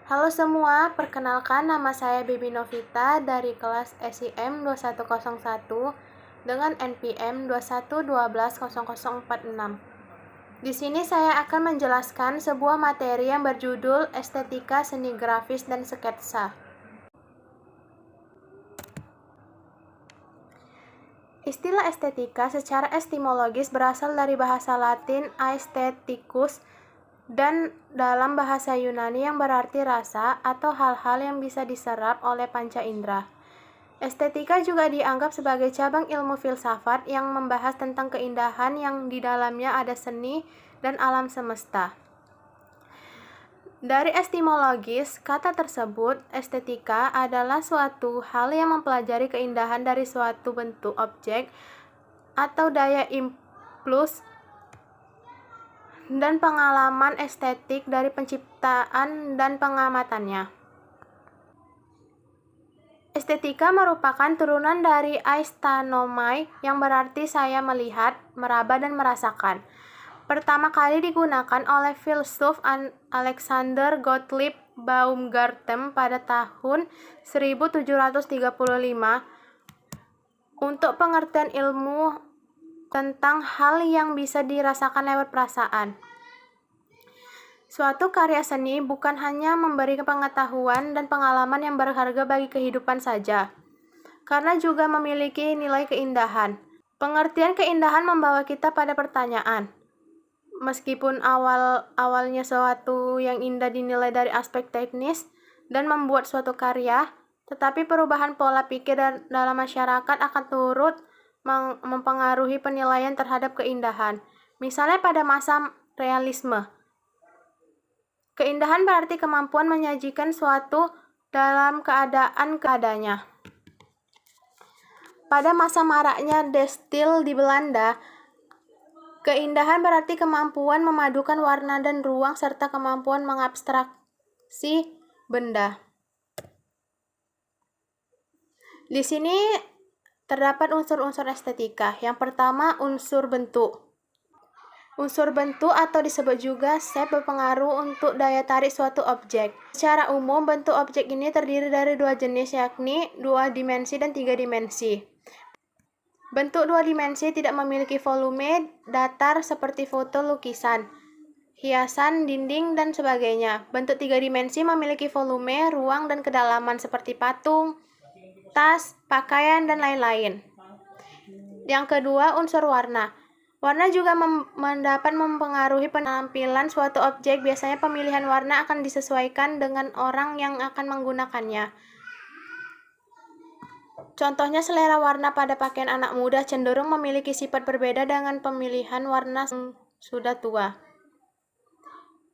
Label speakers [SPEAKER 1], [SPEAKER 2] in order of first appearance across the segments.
[SPEAKER 1] Halo semua, perkenalkan nama saya Bibi Novita dari kelas SIM 2101 dengan NPM 21120046. Di sini saya akan menjelaskan sebuah materi yang berjudul Estetika Seni Grafis dan Sketsa. Istilah estetika secara etimologis berasal dari bahasa Latin aestheticus dan dalam bahasa Yunani yang berarti rasa atau hal-hal yang bisa diserap oleh panca indera. Estetika juga dianggap sebagai cabang ilmu filsafat yang membahas tentang keindahan yang di dalamnya ada seni dan alam semesta. Dari etimologis, kata tersebut, estetika adalah suatu hal yang mempelajari keindahan dari suatu bentuk objek atau daya impuls dan pengalaman estetik dari penciptaan dan pengamatannya. Estetika merupakan turunan dari aisthenomai yang berarti saya melihat, meraba, dan merasakan. Pertama kali digunakan oleh filsuf Alexander Gottlieb Baumgarten pada tahun 1735 untuk pengertian ilmu tentang hal yang bisa dirasakan lewat perasaan. Suatu karya seni bukan hanya memberi pengetahuan dan pengalaman yang berharga bagi kehidupan saja, karena juga memiliki nilai keindahan. Pengertian keindahan membawa kita pada pertanyaan. Meskipun awalnya suatu yang indah dinilai dari aspek teknis dan membuat suatu karya, tetapi perubahan pola pikir dalam masyarakat akan turut mempengaruhi penilaian terhadap keindahan. Misalnya pada masa realisme, keindahan berarti kemampuan menyajikan suatu dalam keadaan keadanya. Pada masa maraknya De Stijl di Belanda, keindahan berarti kemampuan memadukan warna dan ruang serta kemampuan mengabstraksi benda. Di sini terdapat unsur-unsur estetika. Yang pertama, unsur bentuk. Unsur bentuk atau disebut juga shape berpengaruh untuk daya tarik suatu objek. Secara umum, bentuk objek ini terdiri dari dua jenis, yakni 2 dimensi dan 3 dimensi. Bentuk 2 dimensi tidak memiliki volume datar seperti foto, lukisan, hiasan, dinding, dan sebagainya. Bentuk 3 dimensi memiliki volume, ruang, dan kedalaman seperti patung, tas, pakaian, dan lain-lain. Yang kedua, unsur warna. Warna juga dapat mempengaruhi penampilan suatu objek. Biasanya pemilihan warna akan disesuaikan dengan orang yang akan menggunakannya. Contohnya, selera warna pada pakaian anak muda cenderung memiliki sifat berbeda dengan pemilihan warna yang sudah tua.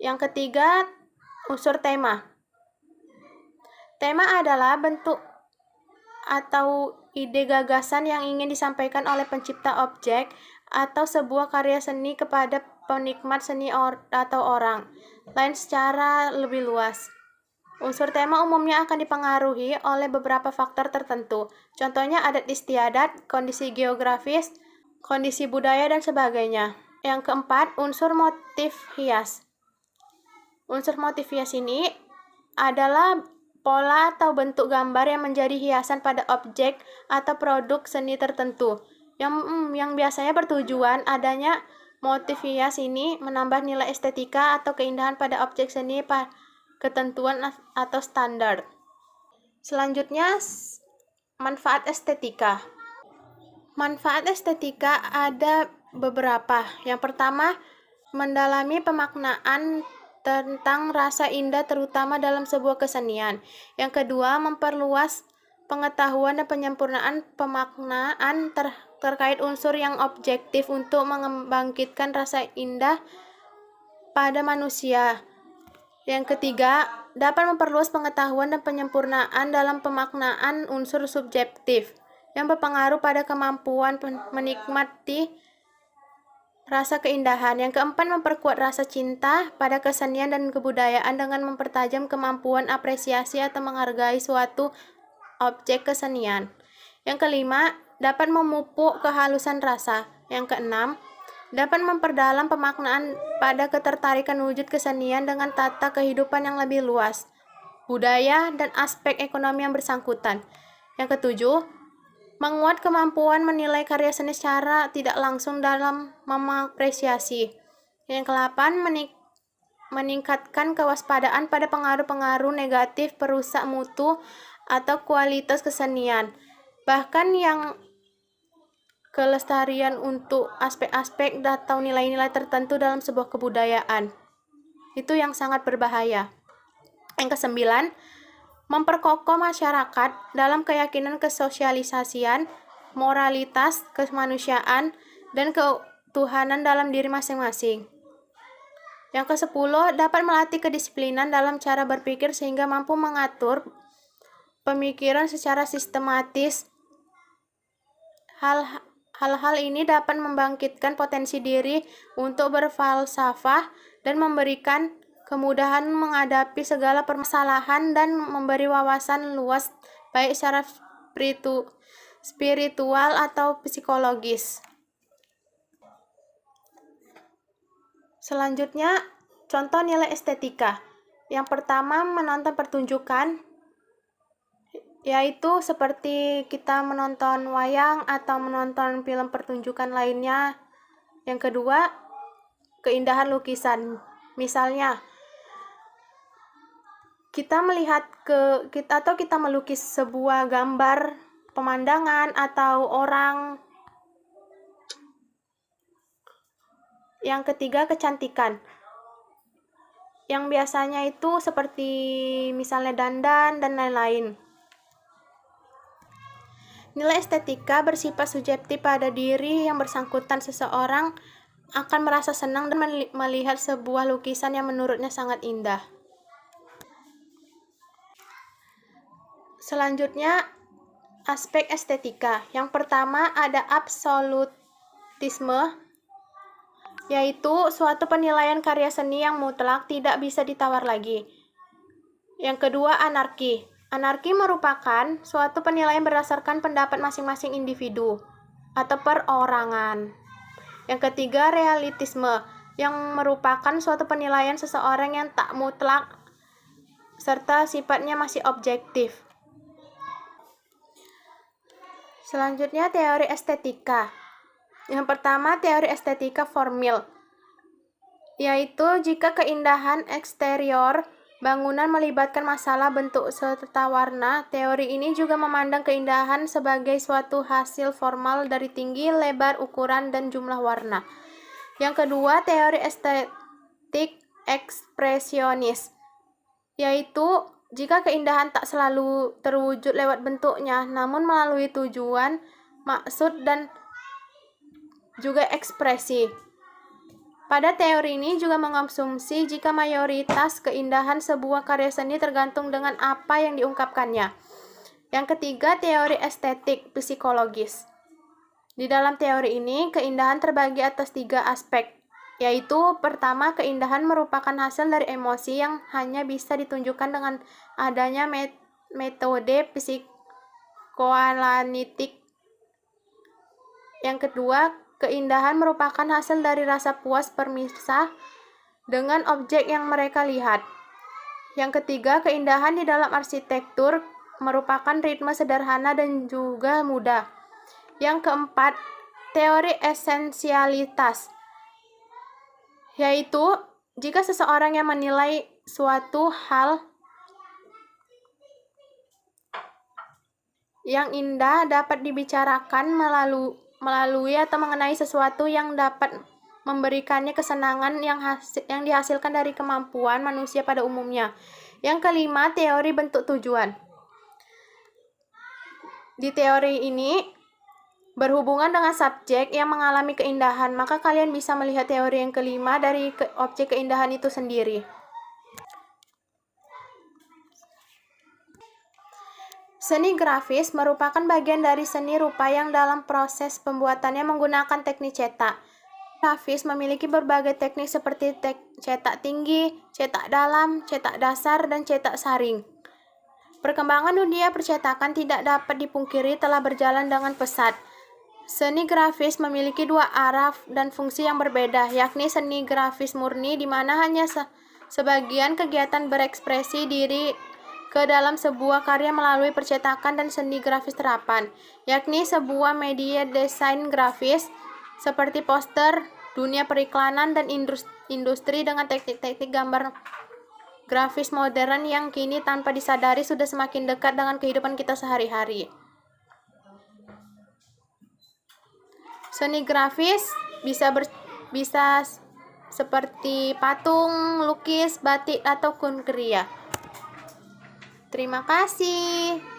[SPEAKER 1] Yang ketiga, unsur tema. Tema adalah bentuk atau ide gagasan yang ingin disampaikan oleh pencipta objek atau sebuah karya seni kepada penikmat seni atau orang lain secara lebih luas. Unsur tema umumnya akan dipengaruhi oleh beberapa faktor tertentu. Contohnya adat istiadat, kondisi geografis, kondisi budaya, dan sebagainya. Yang keempat, unsur motif hias. Unsur motif hias ini adalah pola atau bentuk gambar yang menjadi hiasan pada objek atau produk seni tertentu. Yang biasanya bertujuan adanya motif hias ini menambah nilai estetika atau keindahan pada objek seni ketentuan atau standar. Selanjutnya, manfaat estetika. Manfaat estetika ada beberapa. Yang pertama, mendalami pemaknaan tentang rasa indah terutama dalam sebuah kesenian. Yang kedua, memperluas pengetahuan dan penyempurnaan pemaknaan terkait unsur yang objektif untuk membangkitkan rasa indah pada manusia. Yang ketiga, dapat memperluas pengetahuan dan penyempurnaan dalam pemaknaan unsur subjektif yang berpengaruh pada kemampuan menikmati rasa keindahan. Yang keempat, memperkuat rasa cinta pada kesenian dan kebudayaan dengan mempertajam kemampuan apresiasi atau menghargai suatu objek kesenian. Yang kelima, dapat memupuk kehalusan rasa. Yang keenam, dapat memperdalam pemaknaan pada ketertarikan wujud kesenian dengan tata kehidupan yang lebih luas. budaya, dan aspek ekonomi yang bersangkutan. Yang ketujuh, menguat kemampuan menilai karya seni secara tidak langsung dalam mengapresiasi. Yang kedelapan, meningkatkan kewaspadaan pada pengaruh-pengaruh negatif perusak mutu atau kualitas kesenian. Bahkan yang kelestarian untuk aspek-aspek atau nilai-nilai tertentu dalam sebuah kebudayaan. Itu yang sangat berbahaya. Yang kesembilan, memperkokoh masyarakat dalam keyakinan kesosialisasian, moralitas, kemanusiaan, dan ketuhanan dalam diri masing-masing. Yang kesepuluh, dapat melatih kedisiplinan dalam cara berpikir sehingga mampu mengatur pemikiran secara sistematis. Hal-hal ini dapat membangkitkan potensi diri untuk berfalsafah dan memberikan kemudahan menghadapi segala permasalahan dan memberi wawasan luas baik secara spiritual atau psikologis. Selanjutnya, contoh nilai estetika. Yang pertama, menonton pertunjukan, yaitu seperti kita menonton wayang atau menonton film pertunjukan lainnya. Yang kedua, keindahan lukisan. Misalnya, kita melukis sebuah gambar pemandangan atau orang. Yang ketiga, kecantikan. Yang biasanya itu seperti misalnya dandan dan lain-lain. Nilai estetika bersifat subjektif pada diri yang bersangkutan. Seseorang akan merasa senang dan melihat sebuah lukisan yang menurutnya sangat indah. Selanjutnya, aspek estetika. Yang pertama ada absolutisme, yaitu suatu penilaian karya seni yang mutlak tidak bisa ditawar lagi. Yang kedua, anarki. Anarki merupakan suatu penilaian berdasarkan pendapat masing-masing individu atau perorangan. Yang ketiga, realistisme, yang merupakan suatu penilaian seseorang yang tak mutlak serta sifatnya masih objektif. Selanjutnya, teori estetika. Yang pertama, teori estetika formil, yaitu jika keindahan eksterior bangunan melibatkan masalah bentuk serta warna. Teori ini juga memandang keindahan sebagai suatu hasil formal dari tinggi, lebar, ukuran, dan jumlah warna. Yang kedua, teori estetik ekspresionis, yaitu jika keindahan tak selalu terwujud lewat bentuknya, namun melalui tujuan, maksud, dan juga ekspresi. Pada teori ini juga mengasumsi jika mayoritas keindahan sebuah karya seni tergantung dengan apa yang diungkapkannya. Yang ketiga, teori estetik psikologis. Di dalam teori ini, keindahan terbagi atas 3 aspek, yaitu pertama, keindahan merupakan hasil dari emosi yang hanya bisa ditunjukkan dengan adanya metode psikoanalitik. Yang kedua, keindahan merupakan hasil dari rasa puas permisah dengan objek yang mereka lihat. Yang ketiga, keindahan di dalam arsitektur merupakan ritme sederhana dan juga mudah. Yang keempat, teori esensialitas, yaitu jika seseorang yang menilai suatu hal yang indah dapat dibicarakan melalui atau mengenai sesuatu yang dapat memberikannya kesenangan yang dihasilkan dari kemampuan manusia pada umumnya. Yang kelima, teori bentuk tujuan. Di teori ini berhubungan dengan subjek yang mengalami keindahan, maka kalian bisa melihat teori yang kelima dari objek keindahan itu sendiri. Seni grafis merupakan bagian dari seni rupa yang dalam proses pembuatannya menggunakan teknik cetak. Grafis memiliki berbagai teknik seperti cetak tinggi, cetak dalam, cetak dasar, dan cetak saring. Perkembangan dunia percetakan tidak dapat dipungkiri telah berjalan dengan pesat. Seni grafis memiliki 2 arah dan fungsi yang berbeda, yakni seni grafis murni di mana hanya sebagian kegiatan berekspresi diri ke dalam sebuah karya melalui percetakan dan seni grafis terapan, yakni sebuah media desain grafis seperti poster, dunia periklanan, dan industri dengan teknik-teknik gambar grafis modern yang kini tanpa disadari sudah semakin dekat dengan kehidupan kita sehari-hari. Seni grafis bisa seperti patung, lukis, batik, atau kun kriya. Terima kasih.